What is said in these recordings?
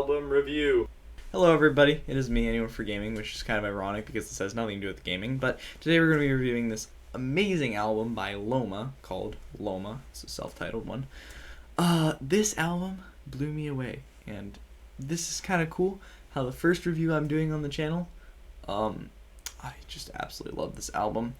album review. Hello everybody, it is me, Anyone for Gaming, which is kind of ironic because this has nothing to do with gaming, but today we're going to be reviewing this amazing album by Loma called Loma. It's a self-titled one. This album blew me away, and this is kind of cool how the first review I'm doing on the channel, I just absolutely love this album.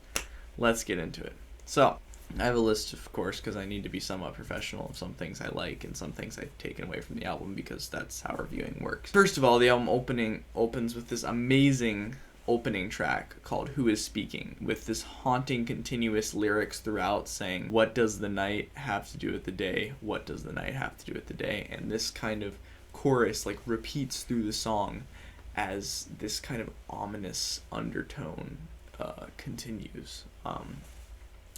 Let's get into it. So, I have a list, of course, because I need to be somewhat professional of some things I like and some things I've taken away from the album because that's how reviewing works. First of all, the album opens with this amazing opening track called Who Is Speaking, with this haunting continuous lyrics throughout saying, what does the night have to do with the day? What does the night have to do with the day? And this kind of chorus like repeats through the song as this kind of ominous undertone continues.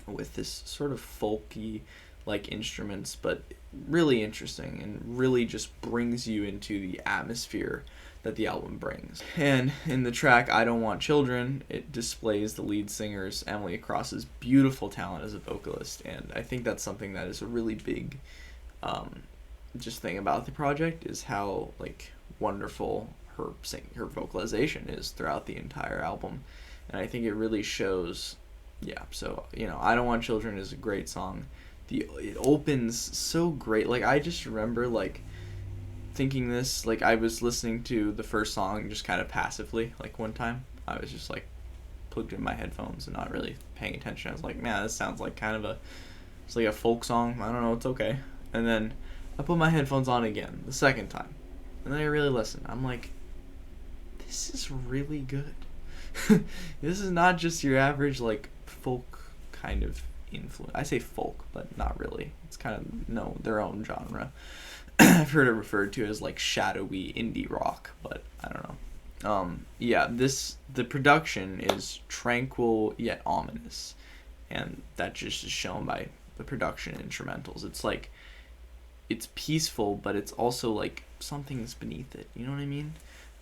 With this sort of folky like instruments, but really interesting and really just brings you into the atmosphere that the album brings. And in the track I Don't Want Children, it displays the lead singer's Emily Cross's beautiful talent as a vocalist, and I think that's something that is a really big just thing about the project, is how like wonderful her vocalization is throughout the entire album. And I think it really shows. Yeah, so, I Don't Want Children is a great song. It opens so great. Like, I just remember, like, thinking this, like, I was listening to the first song just kind of passively, like, one time. I was just, like, plugged in my headphones and not really paying attention. I was like, man, this sounds like kind of it's like a folk song. I don't know, it's okay. And then I put my headphones on again, the second time. And then I really listened. I'm like, this is really good. This is not just your average, like, folk kind of influence. I say folk, but not really. It's kind of their own genre. I've heard it referred to as like shadowy indie rock, but I don't know. The production is tranquil yet ominous, and that just is shown by the production instrumentals. It's like, it's peaceful, but it's also like something's beneath it. You know what I mean?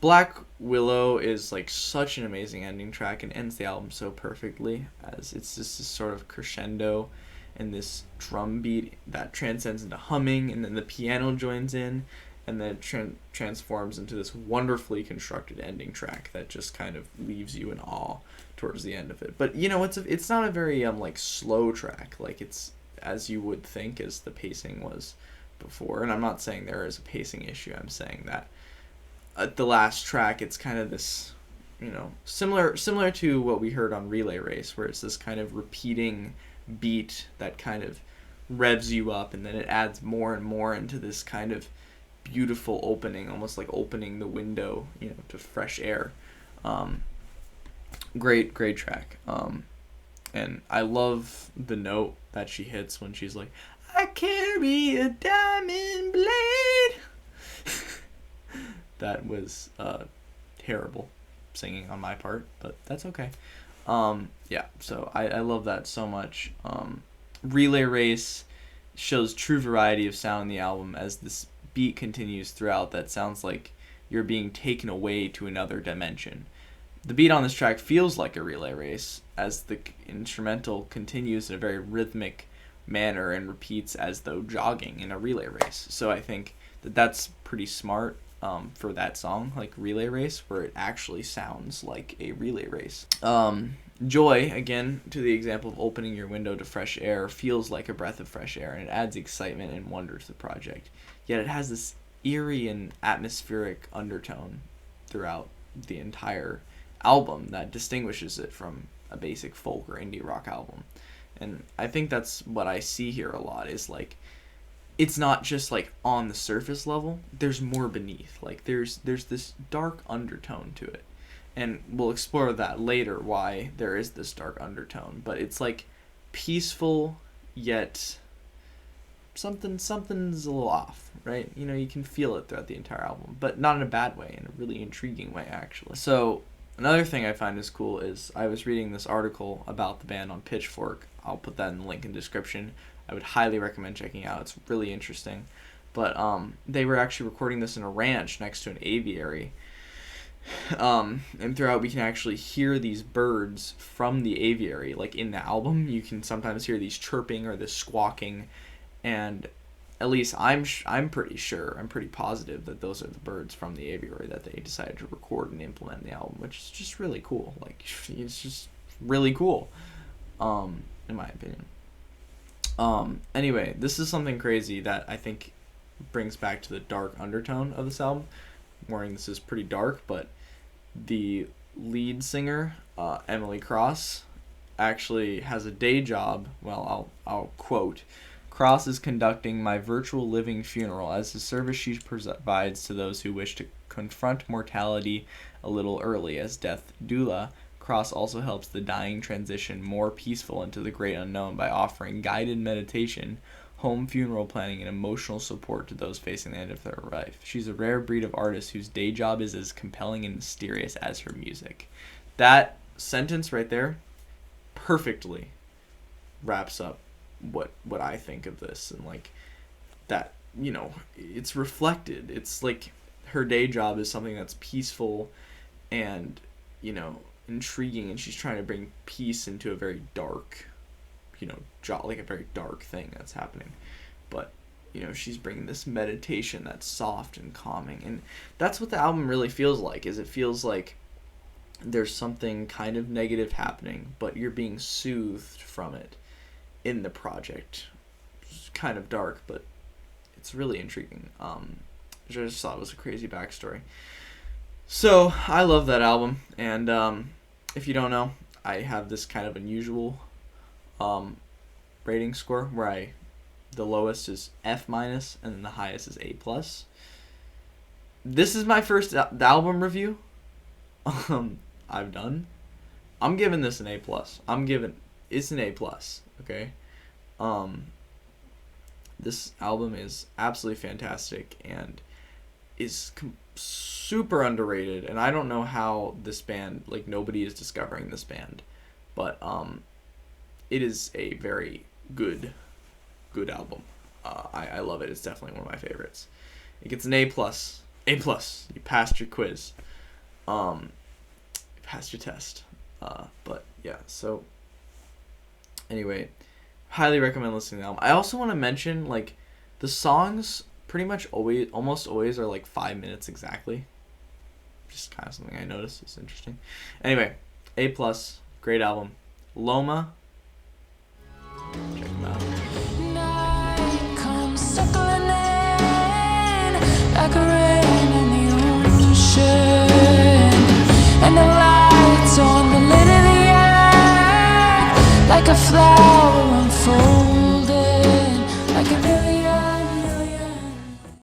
Black Willow is like such an amazing ending track and ends the album so perfectly, as it's just this sort of crescendo and this drum beat that transcends into humming, and then the piano joins in, and then transforms into this wonderfully constructed ending track that just kind of leaves you in awe towards the end of it. But it's not a very like slow track, like it's as you would think as the pacing was before. And I'm not saying there is a pacing issue. I'm saying that at the last track, it's kind of this, similar to what we heard on Relay Race, where it's this kind of repeating beat that kind of revs you up, and then it adds more and more into this kind of beautiful opening, almost like opening the window, to fresh air. Great track. And I love the note that she hits when she's like, I carry a diamond blade. That was terrible singing on my part, but that's okay. So I love that so much. Relay Race shows true variety of sound in the album as this beat continues throughout that sounds like you're being taken away to another dimension. The beat on this track feels like a relay race as the instrumental continues in a very rhythmic manner and repeats as though jogging in a relay race. So I think that's pretty smart. For that song, like Relay Race, where it actually sounds like a relay race. Joy, again, to the example of opening your window to fresh air, feels like a breath of fresh air, and it adds excitement and wonder to the project. Yet it has this eerie and atmospheric undertone throughout the entire album that distinguishes it from a basic folk or indie rock album. And I think that's what I see here a lot, is like, it's not just like on the surface level, there's more beneath. Like there's this dark undertone to it, and we'll explore that later, why there is this dark undertone. But it's like peaceful, yet something's a little off, right? You can feel it throughout the entire album, but not in a bad way, in a really intriguing way actually. So another thing I find is cool is I was reading this article about the band on Pitchfork. I'll put that in the link in the description. I would highly recommend checking it out. It's really interesting. But they were actually recording this in a ranch next to an aviary. And throughout we can actually hear these birds from the aviary. Like in the album, you can sometimes hear these chirping or this squawking. And at least I'm pretty sure, I'm pretty positive that those are the birds from the aviary that they decided to record and implement in the album, which is just really cool. Like, it's just really cool, in my opinion. Anyway, this is something crazy that I think brings back to the dark undertone of this album. Warning, this is pretty dark, but the lead singer, Emily Cross, actually has a day job. Well, I'll quote, "Cross is conducting my virtual living funeral as a service she provides to those who wish to confront mortality a little early. As death doula, Cross also helps the dying transition more peaceful into the great unknown by offering guided meditation, home funeral planning, and emotional support to those facing the end of their life. She's a rare breed of artist whose day job is as compelling and mysterious as her music." That sentence right there perfectly wraps up what I think of this, and like that, you know, it's reflected. It's like her day job is something that's peaceful and, you know, intriguing, and she's trying to bring peace into a very dark, you know, job, like a very dark thing that's happening. But, you know, she's bringing this meditation that's soft and calming, and that's what the album really feels like. Is it feels like there's something kind of negative happening, but you're being soothed from it in the project. It's kind of dark, but it's really intriguing. I just thought it was a crazy backstory. So I love that album, and if you don't know, I have this kind of unusual rating score where the lowest is F-, and then the highest is A+. This is my first album review I've done. I'm giving this an A+. It's an A+, okay? This album is absolutely fantastic and is super underrated, and I don't know how this band, like, nobody is discovering this band, but it is a very good album. I love it. It's definitely one of my favorites. It gets an A+. A+. You passed your quiz. You passed your test. But yeah, so anyway, highly recommend listening to the album. I also want to mention, like, the songs pretty much almost always are like 5 minutes exactly. Just kind of something I noticed. It's interesting. Anyway, A+, great album. Loma, check them out. Night comes circling in like a rain in the ocean, and the lights on the lid of the earth like a flag